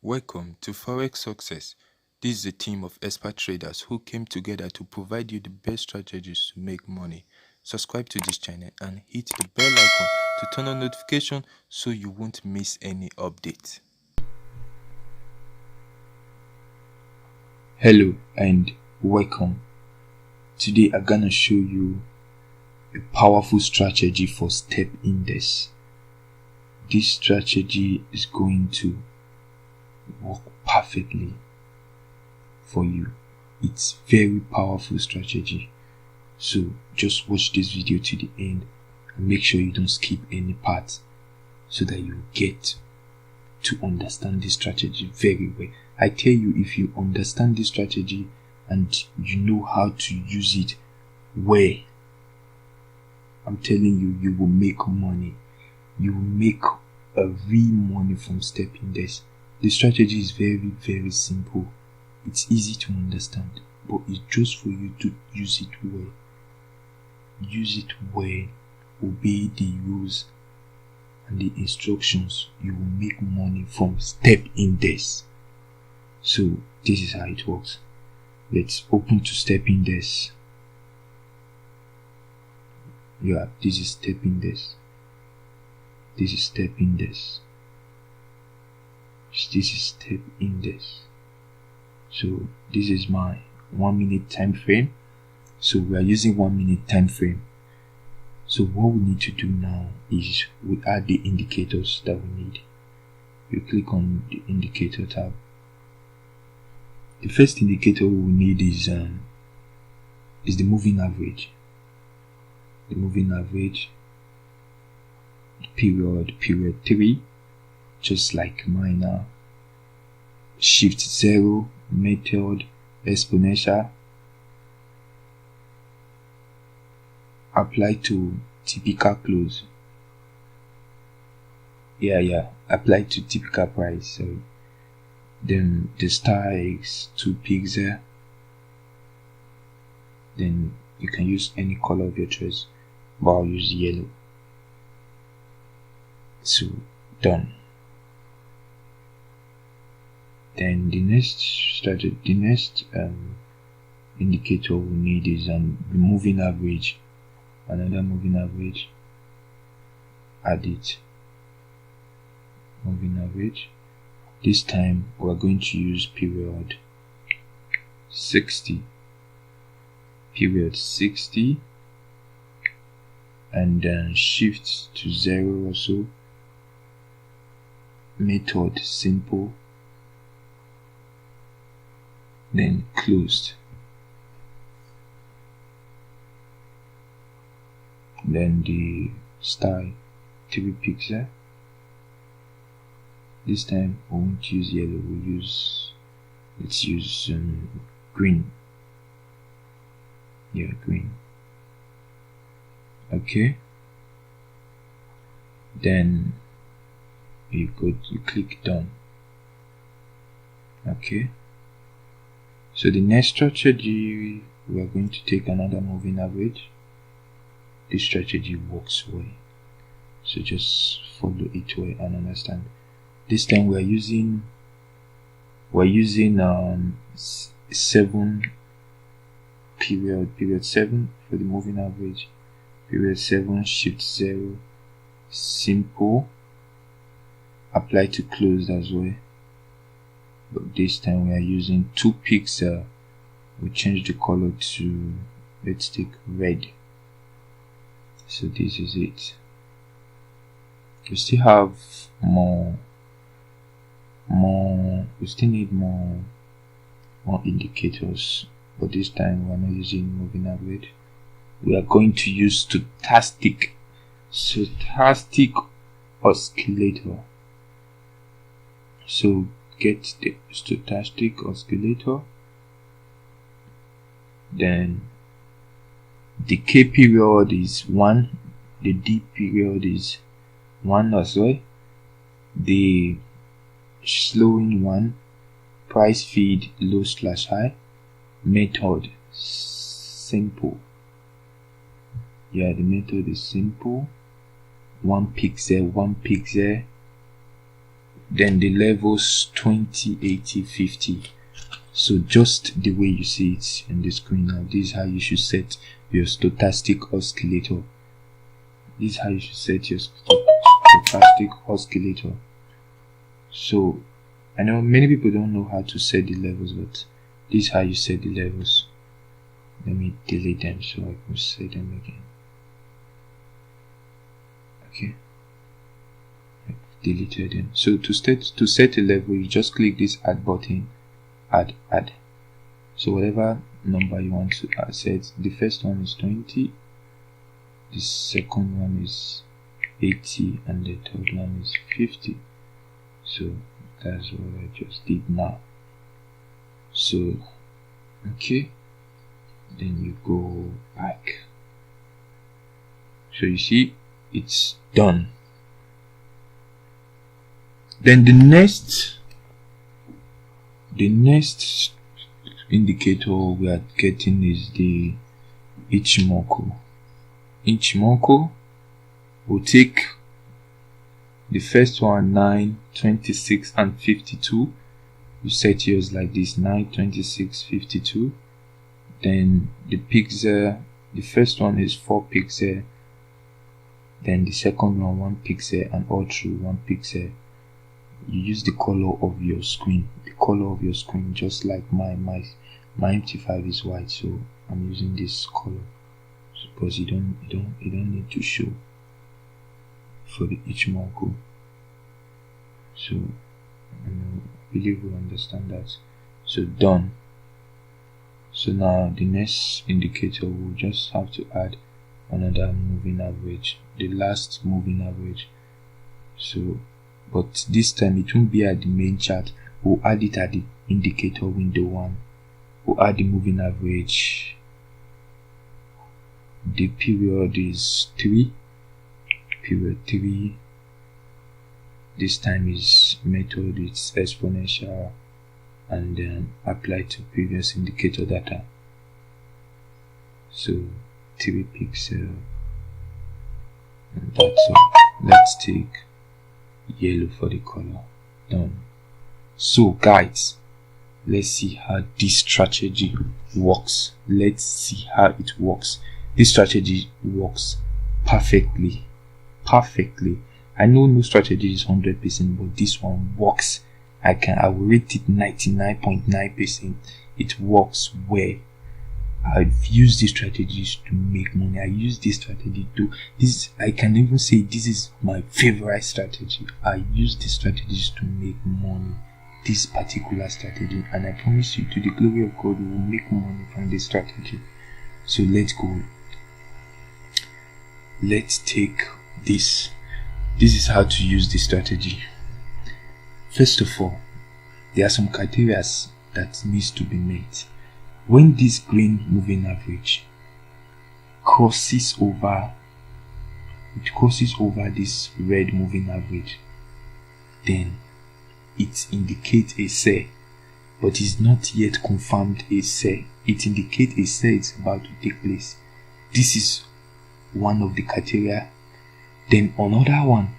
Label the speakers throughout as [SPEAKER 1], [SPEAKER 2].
[SPEAKER 1] Welcome to Forex Success. This is a team of expert traders who came together to provide you the best strategies to make money. Subscribe to this channel and hit the bell icon to turn on notification so you won't miss any update.
[SPEAKER 2] Hello and welcome. Today I'm gonna show you a powerful strategy for step index. This strategy is going to work perfectly for you. It's very powerful strategy. So just watch this video to the end and make sure you don't skip any part so that you get to understand this strategy very well. I tell you, if you understand this strategy and you know how to use it well, I'm telling you, you will make money. You will make a real money from step index. The strategy is very simple. It's easy to understand, but it's just for you to use it well. Use it well. Obey the rules and the instructions. You will make money from step index. So this is how it works. Let's open to step index. Yeah, this is step index. This is step index. This is step index. So this is my 1 minute time frame. So we are using 1 minute time frame. So what we need to do now is we add the indicators that we need. You click on the indicator tab. The first indicator we will need is the moving average. The moving average, period 3, just like mine now. Shift 0, method, exponential. Apply to typical close. Apply to typical price. So then the star is 2 pixel. Then you can use any color of your choice, but I'll use yellow. So done. Then the next indicator we need is the moving average. Another moving average. Add it. Moving average. This time we are going to use period 60. Period 60, and then shift to 0 also. Method simple, then closed. Then the style 3 pixel. This time we won't use yellow, let's use green. Yeah, green. Okay. Then you click done. Okay. So the next strategy, we are going to take another moving average. This strategy works well, so just follow it well and understand. This time we're using 7 period 7 for the moving average. Period 7, shift 0, simple. Apply to close as well, but this time we are using 2 pixel. We change the color to, let's take red. So this is it. We still have we still need more indicators, but this time we are not using moving average. We are going to use stochastic oscillator. So get the stochastic oscillator. Then the K period is 1, the D period is 1 as well. The slowing 1, price feed low/high, method simple. Yeah, the method is simple. 1 pixel, then the levels 20, 80, 50. So just the way you see it in the screen now, this is how you should set your stochastic oscillator. This is how you should set your stochastic oscillator. So I know many people don't know how to set the levels, but this is how you set the levels. Let me delete them so I can set them again. Okay, I've deleted them. So to set a level, you just click this add button, add. So whatever number you want to set, the first one is 20, the second one is 80, and the third one is 50. So that's what I just did now. So okay, then you go back. So you see it's done. Then the next indicator we are getting is the Ichimoku. Ichimoku will take the first one, 9, 26 and 52. You set yours like this: 9, 26, 52. Then the pixel, the first one is 4 pixel, then the second one 1 pixel, and all through 1 pixel. You use the color of your screen, just like my MT5 is white, so I'm using this color because you don't need to show for the Ichimoku. So I believe we understand that. So done. So now the next indicator, we'll just have to add another moving average, the last moving average. So but this time it won't be at the main chart, we'll add it at the indicator window 1. We'll add the moving average. The period is 3, period 3. This time is method, it's exponential, and then apply to previous indicator data. So 3 pixel, and that's all. Let's take yellow for the color. Done. So guys, let's see how this strategy works. This strategy works perfectly. I know no strategy is 100%, but this one works. I will rate it 99.9%. It works well. I've used these strategies to make money. I use this strategy to I can even say this is my favorite strategy. I use these strategies to make money. This particular strategy, and I promise you, to the glory of God, we will make money from this strategy. So let's go. Let's take this. This is how to use this strategy. First of all, there are some criteria that needs to be met. When this green moving average crosses over this red moving average, then it indicates a sell, but is not yet confirmed a sell. It indicates a sell is about to take place. This is one of the criteria. Then another one,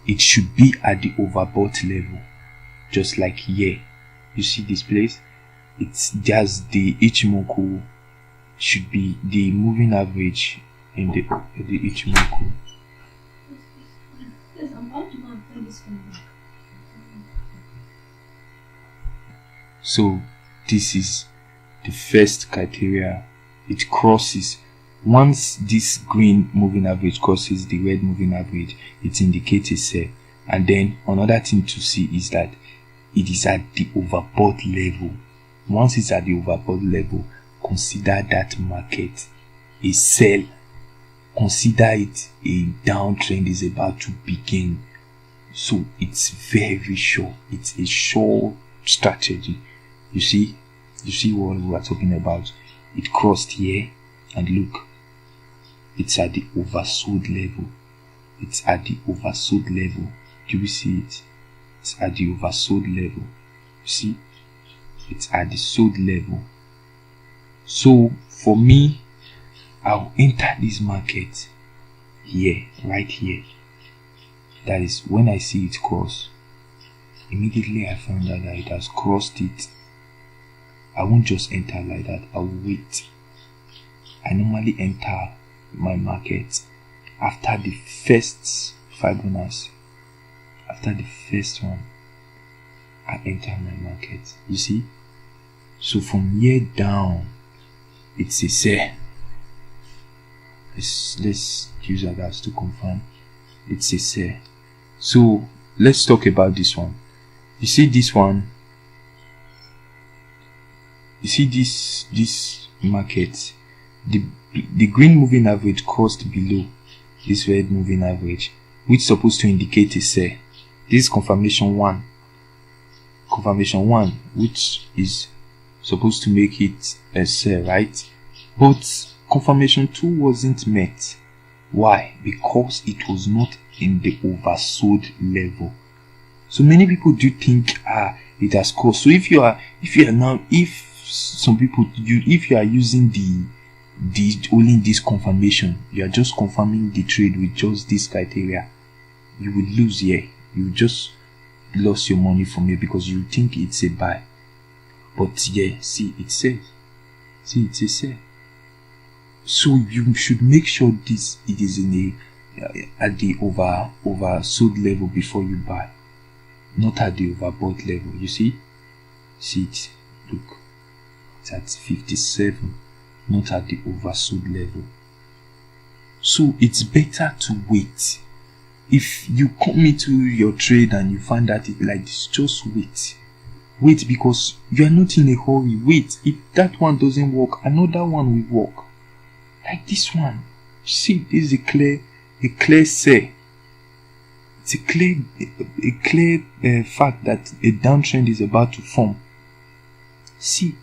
[SPEAKER 2] it should be at the overbought level, just like here. You see this place? It's just the Ichimoku should be the moving average in the Ichimoku.
[SPEAKER 3] Yes, I'm about to go and play this one.
[SPEAKER 2] So this is the first criteria. It crosses. Once this green moving average crosses the red moving average, it indicates a sell. And then another thing to see is that it is at the overbought level. Once it's at the overbought level, consider that market a sell. Consider it a downtrend is about to begin. So it's very sure. It's a sure strategy. You see what we are talking about. It crossed here, and look, it's at the oversold level. It's at the oversold level. Do you see it? It's at the oversold level. You see? It's at the sold level. So for me, I'll enter this market here, right here. That is when I see it cross. Immediately I found out that it has crossed it. I won't just enter like that. I will wait. I normally enter my market after the first Fibonacci. After the first one, I enter my market. You see? So from here down, it's a sell. Let's use that as to confirm. It's a sell. So let's talk about this one. You see this one? You see this market? The green moving average crossed below this red moving average, which is supposed to indicate a sell. This is confirmation 1. Confirmation 1, which is supposed to make it a sell, right? But confirmation 2 wasn't met. Why? Because it was not in the oversold level. So many people do think it has crossed. So if you are using the only this confirmation, you are just confirming the trade with just this criteria, you will lose here. You just lost your money from here because you think it's a buy. But yeah, see, it says, it's a sell. So you should make sure it is in at the oversold level before you buy, not at the overbought level. You see it. Look, it's at 57, not at the oversold level. So it's better to wait. If you come into your trade and you find that it like this, just wait. Wait, because you are not in a hurry. Wait, if that one doesn't work, another one will work. Like this one. See, this is a clear say. It's a clear fact that a downtrend is about to form. See,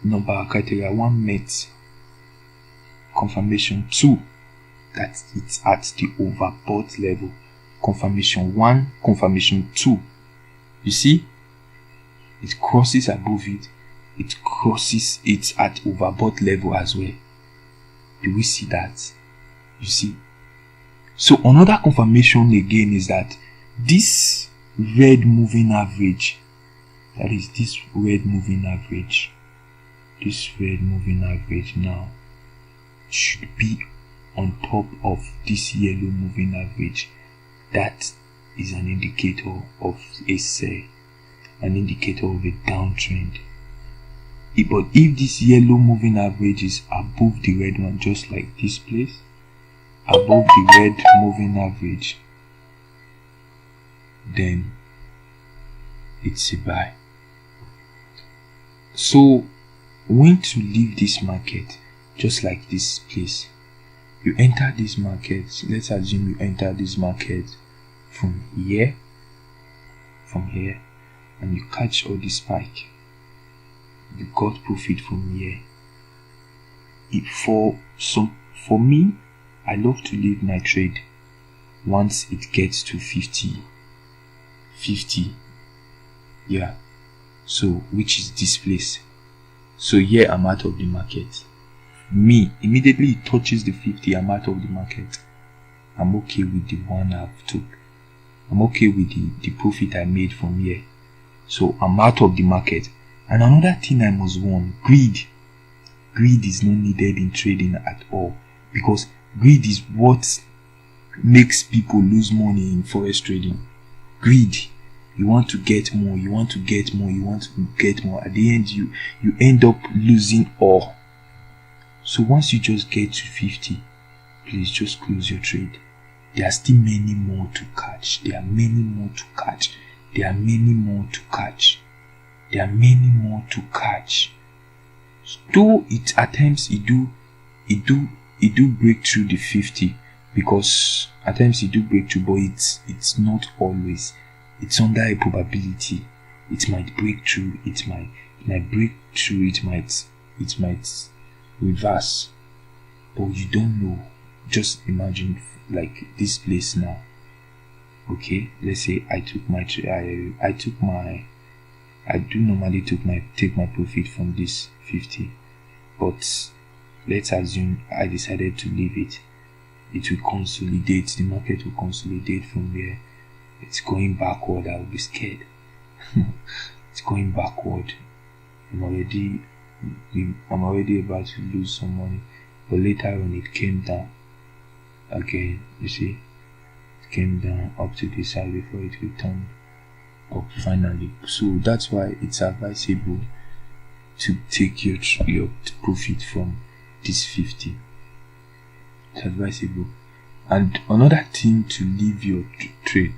[SPEAKER 2] number criteria 1 met. Confirmation 2, that it's at the overbought level. Confirmation 1, confirmation 2. You see, it crosses above it. It crosses it at overbought level as well. Do we see that? You see. So another confirmation again is that this red moving average, that is this red moving average now should be on top of this yellow moving average. That is an indicator of a sell, an indicator of a downtrend. But if this yellow moving average is above the red one, just like this place, above the red moving average, then it's a buy. So when to leave this market, just like this place, you enter this market. Let's assume you enter this market from here, and you catch all this spike. You got profit from here. For me, I love to leave my trade once it gets to 50. Yeah. So which is this place. So here I'm out of the market. Me, immediately it touches the 50, I'm out of the market. I'm okay with the one I've took. I'm okay with the profit I made from here. So I'm out of the market. And another thing I must warn, greed. Greed is not needed in trading at all, because greed is what makes people lose money in forex trading. Greed. You want to get more, you want to get more, you want to get more. At the end, you end up losing all. So once you just get to 50, please just close your trade. There are still many more to catch. There are many more to catch. There are many more to catch. There are many more to catch. Though it at times it do break through the 50, because at times it do break through, but it's not always. It's under a probability. It might break through. It might break through. It might reverse, but you don't know. Just imagine like this place now. Okay, let's say I do normally take my profit from this 50, but let's assume I decided to leave it. It will consolidate. The market will consolidate from there. it's going backward, I'll be scared. It's going backward. I'm already about to lose some money. But later on it came down again. You see, it came down up to this side before it returned up finally. So that's why it's advisable to take your profit from this 50. It's advisable. And another thing to leave your trade,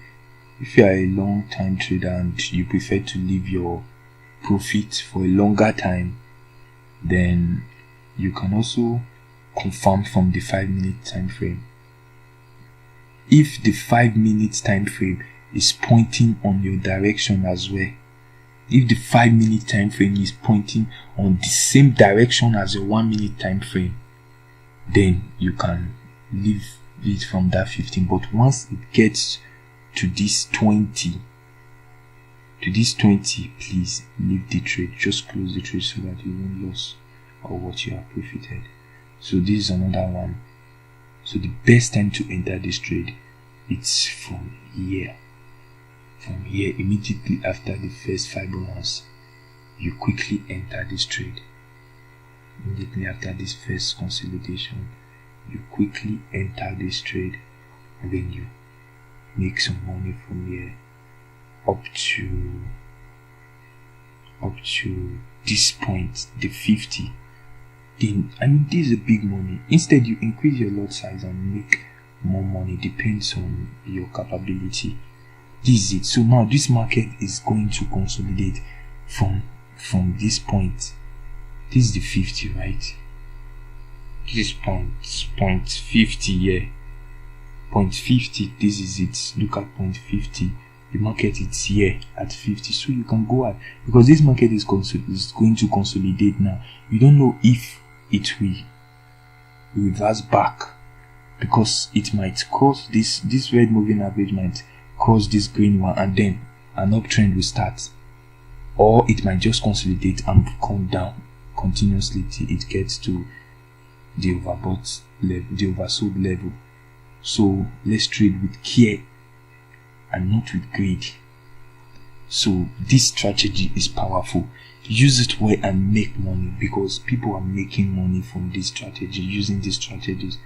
[SPEAKER 2] if you are a long time trader and you prefer to leave your profit for a longer time, then you can also confirm from the 5-minute time frame. If the 5-minute time frame is pointing on your direction as well, if the 5-minute time frame is pointing on the same direction as your 1-minute time frame, then you can leave it from that 15. But once it gets to this 20, please leave the trade. Just close the trade so that you won't lose or what you have profited. So this is another one. So the best time to enter this trade, it's from here. From here, immediately after the first Fibonacci, you quickly enter this trade. Immediately after this first consolidation, you quickly enter this trade, and then you make some money from here up to this point, the 50. Then, I mean, this is a big money. Instead, you increase your lot size and make more money. Depends on your capability. This is it. So now this market is going to consolidate from this point. This is the 50, right? This point 50 here. Point 50, this is it. Look at point 50. The market is here at 50. So you can go out, because this market is going to consolidate now. You don't know if it will reverse back, because it might cross this red moving average, might cross this green one, and then an uptrend will start. Or it might just consolidate and come down continuously till it gets to the overbought level, the oversold level. So let's trade with care and not with greed. So this strategy is powerful. Use it well and make money, because people are making money from this strategy, using these strategies.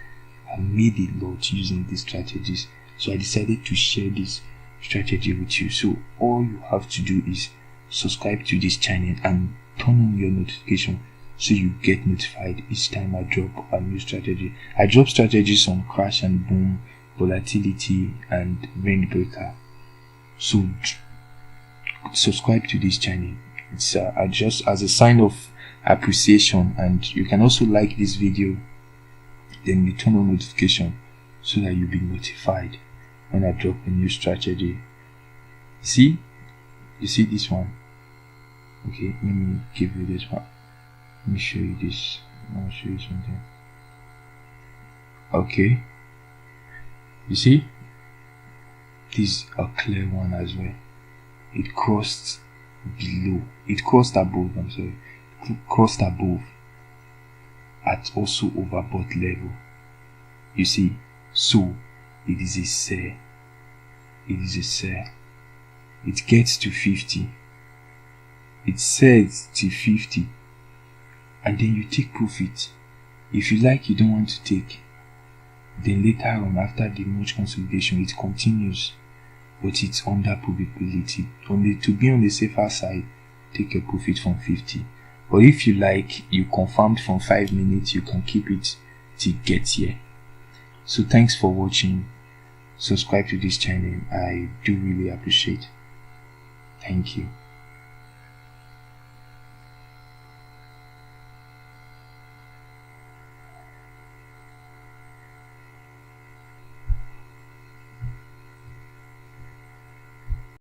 [SPEAKER 2] I made a lot using these strategies, so I decided to share this strategy with you. So all you have to do is subscribe to this channel and turn on your notification so you get notified each time I drop a new strategy. I drop strategies on crash and boom, volatility, and windbreaker. So subscribe to this channel. It's just as a sign of appreciation, and you can also like this video, then you turn on notification so that you'll be notified when I drop a new strategy. See, you see this one? Okay, let me give you this one. Let me show you this. I'll show you something. Okay, you see, this is a clear one as well. It crossed below, it crossed above, I'm sorry, it crossed above at also overbought level. You see, so it is a sell. It is a sell. It gets to 50. It sells to 50, and then you take profit. If you like, you don't want to take, then later on, after the much consolidation, it continues, but it's under probability. Only to be on the safer side, take your profit from 50. But if you like, you confirmed from 5 minutes, you can keep it till it gets here. So thanks for watching. Subscribe to this channel. I do really appreciate. Thank you.